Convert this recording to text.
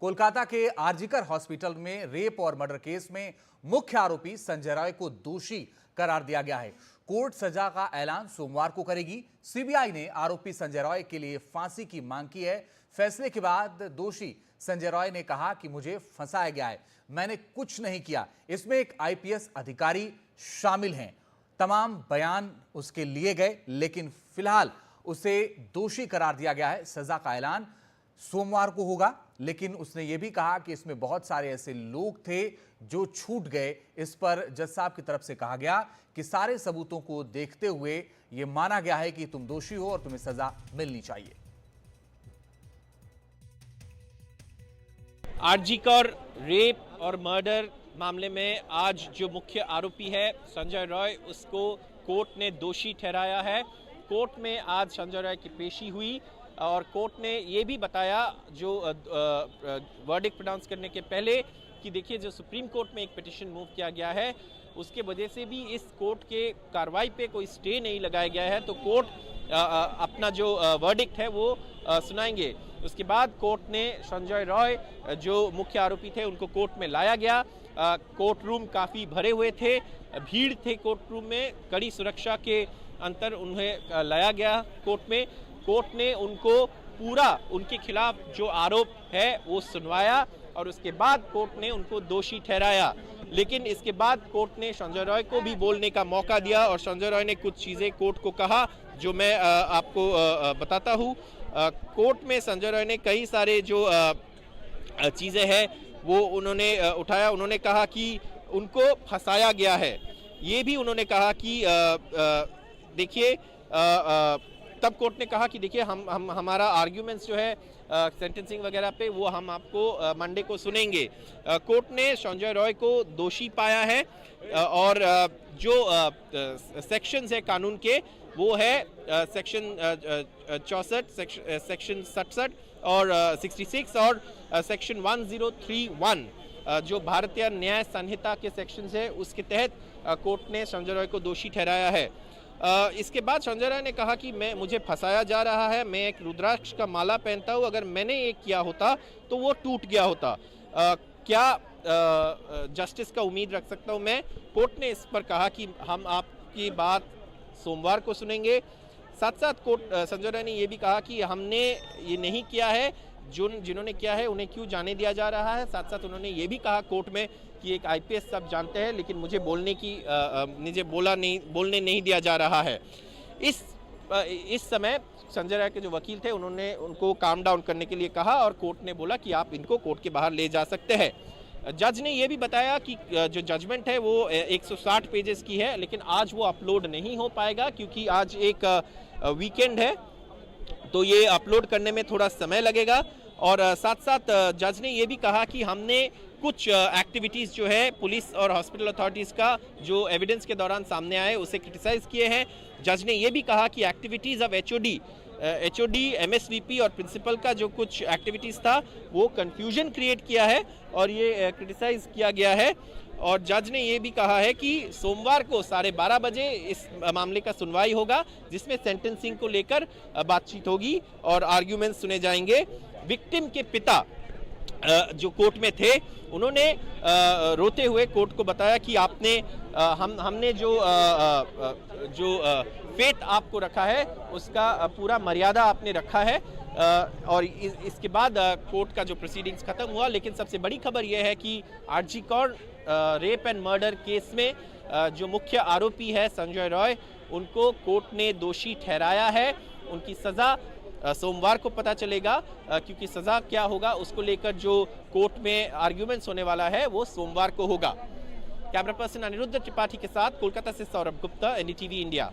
कोलकाता के आरजीकर हॉस्पिटल में रेप और मर्डर केस में मुख्य आरोपी संजय रॉय को दोषी करार दिया गया है। कोर्ट सजा का ऐलान सोमवार को करेगी। सीबीआई ने आरोपी संजय रॉय के लिए फांसी की मांग की है। फैसले के बाद दोषी संजय रॉय ने कहा कि मुझे फंसाया गया है, मैंने कुछ नहीं किया। इसमें एक आईपीएस अधिकारी शामिल हैं। तमाम बयान उसके लिए गए, लेकिन फिलहाल उसे दोषी करार दिया गया है। सजा का ऐलान सोमवार को होगा, लेकिन उसने यह भी कहा कि इसमें बहुत सारे ऐसे लोग थे जो छूट गए। इस पर जज साहब की तरफ से कहा गया कि सारे सबूतों को देखते हुए यह माना गया है कि तुम दोषी हो और तुम्हें सजा मिलनी चाहिए। आरजीकर रेप और मर्डर मामले में आज जो मुख्य आरोपी है संजय रॉय, उसको कोर्ट ने दोषी ठहराया है। कोर्ट में आज संजय रॉय की पेशी हुई और कोर्ट ने ये भी बताया जो वर्डिक्ट प्रोनाउंस करने के पहले कि देखिए, जो सुप्रीम कोर्ट में एक पिटीशन मूव किया गया है उसके वजह से भी इस कोर्ट के कार्रवाई पे कोई स्टे नहीं लगाया गया है, तो कोर्ट अपना जो वर्डिक्ट है वो सुनाएंगे। उसके बाद कोर्ट ने संजय रॉय जो मुख्य आरोपी थे उनको कोर्ट में लाया गया। कोर्ट रूम काफ़ी भरे हुए थे, भीड़ थे कोर्ट रूम में, कड़ी सुरक्षा के अंतर उन्हें लाया गया कोर्ट में। कोर्ट ने उनको पूरा उनके खिलाफ जो आरोप है वो सुनवाया और उसके बाद कोर्ट ने उनको दोषी ठहराया। लेकिन इसके बाद कोर्ट ने संजय रॉय को भी बोलने का मौका दिया और संजय रॉय ने कुछ चीज़ें कोर्ट को कहा जो मैं आपको बताता हूँ। कोर्ट में संजय रॉय ने कई सारे जो चीज़ें हैं वो उन्होंने उठाया। उन्होंने कहा कि उनको फंसाया गया है। ये भी उन्होंने कहा कि देखिए, तब कोर्ट ने कहा कि देखिए, हम हमारा आर्ग्यूमेंट्स जो है सेंटेंसिंग वगैरह पे वो हम आपको मंडे को सुनेंगे। कोर्ट ने संजय रॉय को दोषी पाया है और जो सेक्शंस है कानून के वो है सेक्शन 64, सेक्शन 67 और 66 और सेक्शन 1031 जो भारतीय न्याय संहिता के सेक्शंस है उसके तहत कोर्ट ने संजय रॉय को दोषी ठहराया है। इसके बाद संजय रॉय ने कहा कि मुझे फंसाया जा रहा है, मैं एक रुद्राक्ष का माला पहनता हूँ, अगर मैंने ये किया होता तो वो टूट गया होता। क्या जस्टिस का उम्मीद रख सकता हूँ मैं? कोर्ट ने इस पर कहा कि हम आपकी बात सोमवार को सुनेंगे। साथ साथ कोर्ट संजय रॉय ने ये भी कहा कि हमने ये नहीं किया है, जिन्होंने किया है उन्हें क्यों जाने दिया जा रहा है। साथ साथ उन्होंने ये भी कहा कोर्ट में कि एक आईपीएस सब जानते हैं, लेकिन मुझे बोलने नहीं दिया जा रहा है। इस समय संजय रॉय के जो वकील थे उन्होंने उनको काम डाउन करने के लिए कहा और कोर्ट ने बोला कि आप इनको कोर्ट के बाहर ले जा सकते हैं। जज ने ये भी बताया कि जो जजमेंट है वो 160 पेजेस की है, लेकिन आज वो अपलोड नहीं हो पाएगा क्योंकि आज एक वीकेंड है, तो ये अपलोड करने में थोड़ा समय लगेगा। और साथ साथ जज ने ये भी कहा कि हमने कुछ एक्टिविटीज़ जो है पुलिस और हॉस्पिटल अथॉरिटीज़ का जो एविडेंस के दौरान सामने आए उसे क्रिटिसाइज़ किए हैं। जज ने ये भी कहा कि एक्टिविटीज़ ऑफ एचओडी, एमएसवीपी और प्रिंसिपल का जो कुछ एक्टिविटीज़ था वो कंफ्यूजन क्रिएट किया है और ये क्रिटिसाइज़ किया गया है। और जज ने ये भी कहा है कि सोमवार को 12:30 बजे इस मामले का सुनवाई होगा, जिसमें सेंटेंसिंग को लेकर बातचीत होगी और आर्ग्यूमेंट सुने जाएंगे। विक्टिम के पिता जो कोर्ट में थे उन्होंने रोते हुए कोर्ट को बताया कि हमने जो फेथ आपको रखा है उसका पूरा मर्यादा आपने रखा है। और इसके बाद कोर्ट का जो प्रोसीडिंग्स खत्म हुआ। लेकिन सबसे बड़ी खबर यह है कि RG Kar rape and murder case में जो मुख्य आरोपी है संजय रॉय, उनको कोर्ट ने दोषी ठहराया है। उनकी सज़ा सोमवार को पता चलेगा, क्योंकि सज़ा क्या होगा उसको लेकर जो कोर्ट में आर्ग्यूमेंट्स होने वाला है वो सोमवार को होगा। कैमरा पर्सन अनिरुद्ध त्रिपाठी के साथ कोलकाता से सौरभ गुप्ता, एनडीटीवी इंडिया।